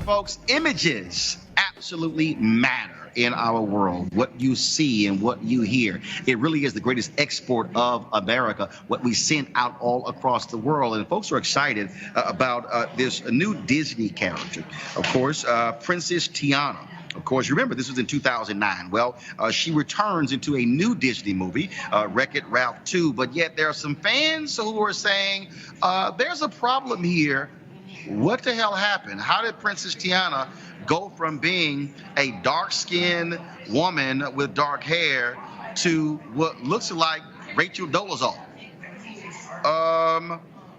folks, images absolutely matter in our world. What you see and what you hear, it really is the greatest export of America, what we send out all across the world. And folks are excited about this new Disney character. Of course, Princess Tiana. Of course, remember, this was in 2009. Well, she returns into a new Disney movie, Wreck-It Ralph 2. But yet there are some fans who are saying there's a problem here. What the hell happened? How did Princess Tiana go from being a dark-skinned woman with dark hair to what looks like Rachel Dolezal?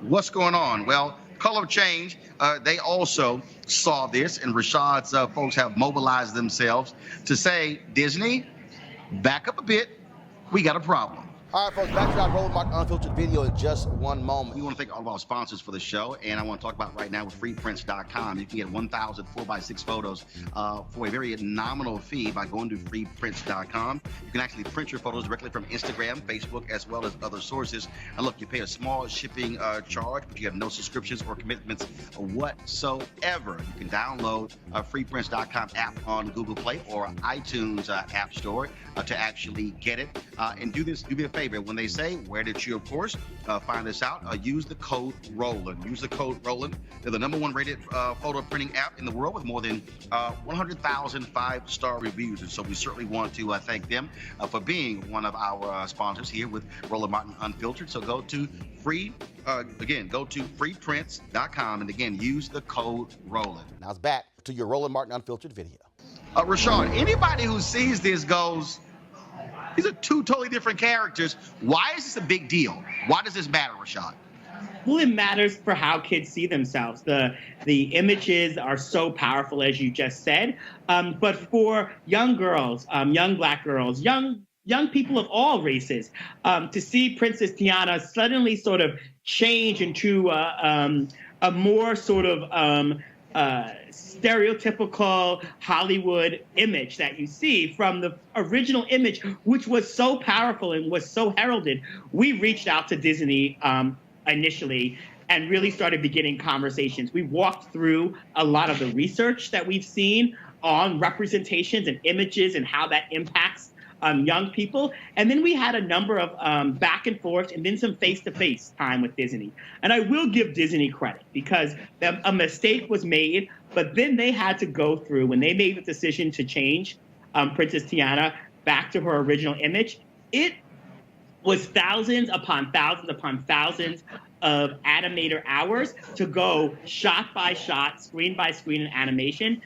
What's going on? Well, Color Change, they also saw this, and Rashad's folks have mobilized themselves to say, Disney, back up a bit. We got a problem. All right, folks, back to our Roland Martin Unfiltered video in just one moment. We want to thank all of our sponsors for the show, and I want to talk about right now with freeprints.com. You can get 1,000 4x6 photos for a very nominal fee by going to freeprints.com. You can actually print your photos directly from Instagram, Facebook, as well as other sources. And look, you pay a small shipping charge, but you have no subscriptions or commitments whatsoever. You can download freeprints.com app on Google Play or iTunes App Store to actually get it. And do me a favor. When they say, where did you, of course, find this out? Use the code Roland. Use the code Roland. They're the #1 rated photo printing app in the world with more than 100,000 5-star reviews. And so we certainly want to thank them for being one of our sponsors here with Roland Martin Unfiltered. So go to freeprints.com and again, use the code Roland. Now it's back to your Roland Martin Unfiltered video. Rashad, anybody who sees this goes, these are two totally different characters. Why is this a big deal? Why does this matter, Rashad? Well, it matters for how kids see themselves. The images are so powerful, as you just said. But for young girls, young Black girls, young people of all races, to see Princess Tiana suddenly sort of change into a more sort of stereotypical Hollywood image that you see from the original image, which was so powerful and was so heralded. We reached out to Disney initially and really started beginning conversations. We walked through a lot of the research that we've seen on representations and images and how that impacts young people. And then we had a number of back and forth and then some face-to-face time with Disney. And I will give Disney credit because a mistake was made, but then they had to go through, when they made the decision to change Princess Tiana back to her original image, it was thousands upon thousands upon thousands of animator hours to go shot by shot, screen by screen in animation.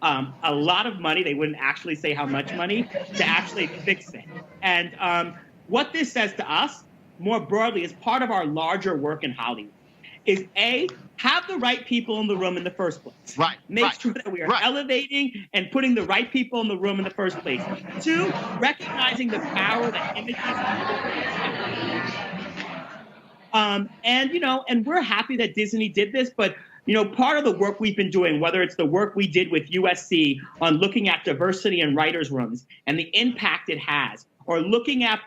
A lot of money, they wouldn't actually say how much money, to actually fix it. And what this says to us, more broadly, is part of our larger work in Hollywood, is A, have the right people in the room in the first place. Right. Make sure that we are elevating and putting the right people in the room in the first place. 2, recognizing the power that images and we're happy that Disney did this, but part of the work we've been doing, whether it's the work we did with USC on looking at diversity in writers' rooms and the impact it has, or looking at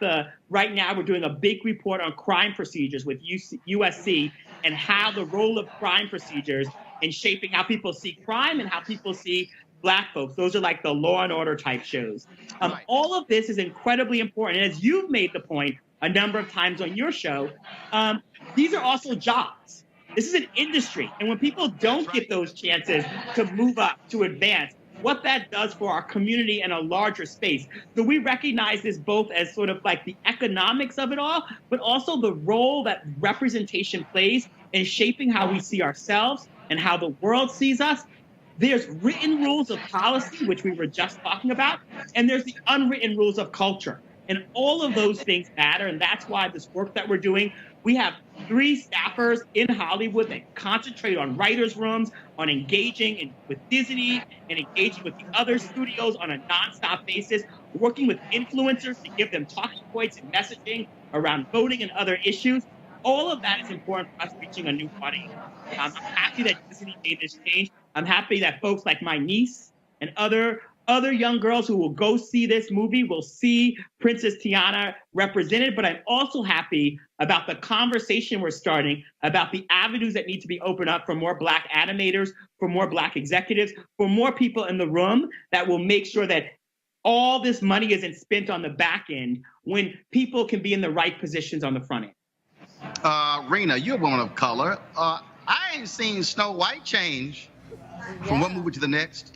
right now we're doing a big report on crime procedures with USC and how the role of crime procedures in shaping how people see crime and how people see Black folks. Those are like the Law and Order type shows. All of this is incredibly important. And as you've made the point a number of times on your show, these are also jobs. This is an industry. And when people don't get those chances to move up, to advance, what that does for our community in a larger space. So we recognize this both as sort of like the economics of it all, but also the role that representation plays in shaping how we see ourselves and how the world sees us. There's written rules of policy, which we were just talking about, and there's the unwritten rules of culture. And all of those things matter, and that's why this work that we're doing, we have 3 staffers in Hollywood that concentrate on writers' rooms, on engaging with Disney and engaging with the other studios on a nonstop basis, working with influencers to give them talking points and messaging around voting and other issues. All of that is important for us reaching a new audience. I'm happy that Disney made this change. I'm happy that folks like my niece and other other young girls who will go see this movie will see Princess Tiana represented, but I'm also happy about the conversation we're starting about the avenues that need to be opened up for more Black animators, for more Black executives, for more people in the room that will make sure that all this money isn't spent on the back end when people can be in the right positions on the front end. Rena, you're a woman of color. I ain't seen Snow White change from one movie to the next.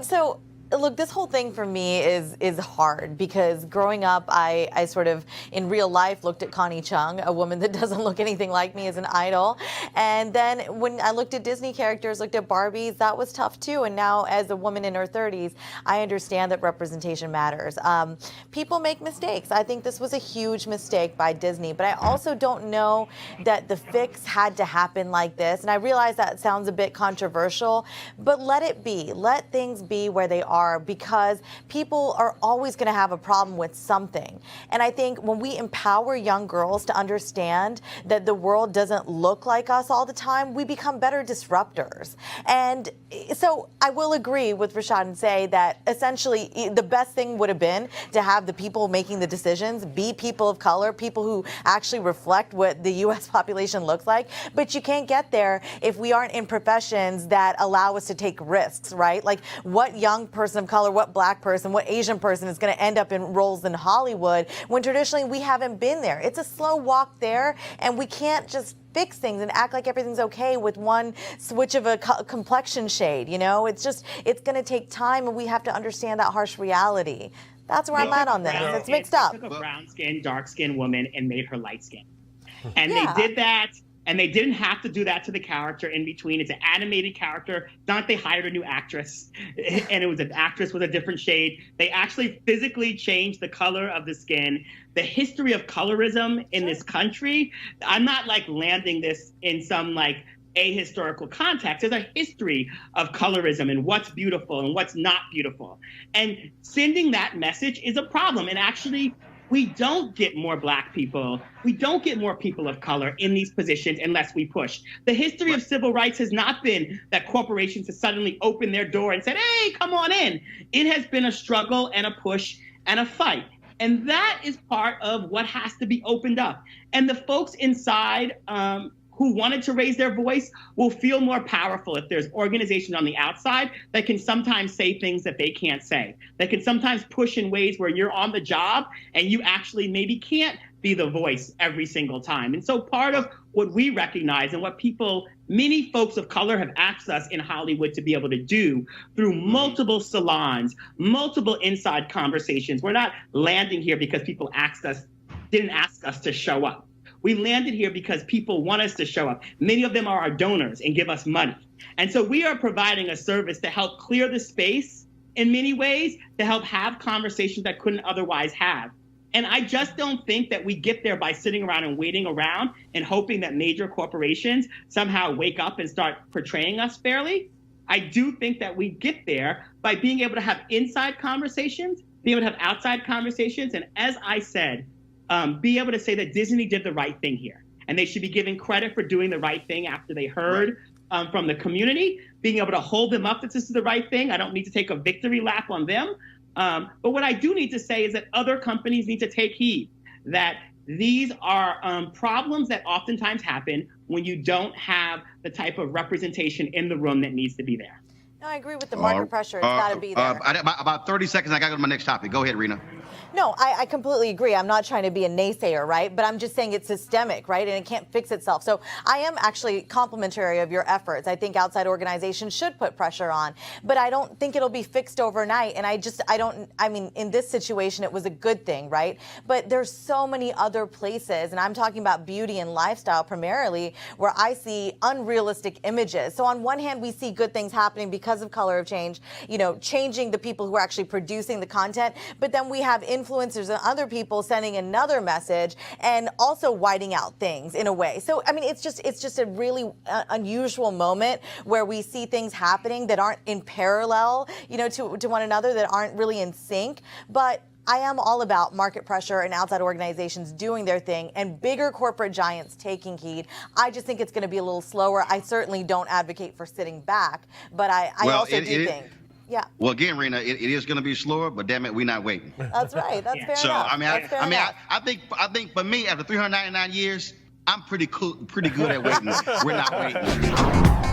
So look, this whole thing for me is hard because growing up, I sort of in real life looked at Connie Chung, a woman that doesn't look anything like me, as an idol. And then when I looked at Disney characters, looked at Barbies, that was tough too. And now as a woman in her 30s, I understand that representation matters. People make mistakes. I think this was a huge mistake by Disney, but I also don't know that the fix had to happen like this. And I realize that sounds a bit controversial, but let it be. Let things be where they are, because people are always going to have a problem with something. And I think when we empower young girls to understand that the world doesn't look like us all the time, we become better disruptors. And so I will agree with Rashad and say that essentially the best thing would have been to have the people making the decisions be people of color, people who actually reflect what the U.S. population looks like. But you can't get there if we aren't in professions that allow us to take risks, right? Like, what young person of color, what Black person, what Asian person is going to end up in roles in Hollywood when traditionally we haven't been there? It's a slow walk there, and we can't just fix things and act like everything's okay with one switch of a complexion shade. You know, it's going to take time, and we have to understand that harsh reality. That's where I'm at on this. It's mixed up. They took a brown-skinned, dark-skinned woman and made her light-skinned. And they did that. And they didn't have to do that to the character in between. It's an animated character. It's not like they hired a new actress and it was an actress with a different shade. They actually physically changed the color of the skin. The history of colorism in this country, I'm not like landing this in some like ahistorical context. There's a history of colorism and what's beautiful and what's not beautiful. And sending that message is a problem. And actually, we don't get more Black people, we don't get more people of color in these positions unless we push. The history of civil rights has not been that corporations have suddenly opened their door and said, hey, come on in. It has been a struggle and a push and a fight. And that is part of what has to be opened up. And the folks inside who wanted to raise their voice will feel more powerful if there's organizations on the outside that can sometimes say things that they can't say, that can sometimes push in ways where you're on the job and you actually maybe can't be the voice every single time. And so part of what we recognize and what many folks of color have asked us in Hollywood to be able to do through multiple salons, multiple inside conversations. We're not landing here because people didn't ask us to show up. We landed here because people want us to show up. Many of them are our donors and give us money. And so we are providing a service to help clear the space in many ways, to help have conversations that couldn't otherwise have. And I just don't think that we get there by sitting around and waiting around and hoping that major corporations somehow wake up and start portraying us fairly. I do think that we get there by being able to have inside conversations, being able to have outside conversations. And as I said, be able to say that Disney did the right thing here. And they should be given credit for doing the right thing after they heard from the community, being able to hold them up that this is the right thing. I don't need to take a victory lap on them. But what I do need to say is that other companies need to take heed, that these are problems that oftentimes happen when you don't have the type of representation in the room that needs to be there. No, I agree with the market pressure. It's got to be there. About 30 seconds, I got to go to my next topic. Go ahead, Rena. No, I completely agree. I'm not trying to be a naysayer, right? But I'm just saying it's systemic, right? And it can't fix itself. So I am actually complimentary of your efforts. I think outside organizations should put pressure on, but I don't think it'll be fixed overnight. And I mean, in this situation, it was a good thing, right? But there's so many other places, and I'm talking about beauty and lifestyle primarily, where I see unrealistic images. So on one hand, we see good things happening because of Color of Change, changing the people who are actually producing the content. But then we have influencers and other people sending another message and also whiting out things in a way. So, I mean, it's just a really unusual moment where we see things happening that aren't in parallel, to one another, that aren't really in sync. But I am all about market pressure and outside organizations doing their thing and bigger corporate giants taking heed. I just think it's going to be a little slower. I certainly don't advocate for sitting back, but I also do think. Yeah. Well, again, Rena, it is going to be slower, but damn it, we're not waiting. That's right. That's fair So enough. I think for me, after 399 years, I'm pretty good at waiting. We're not waiting.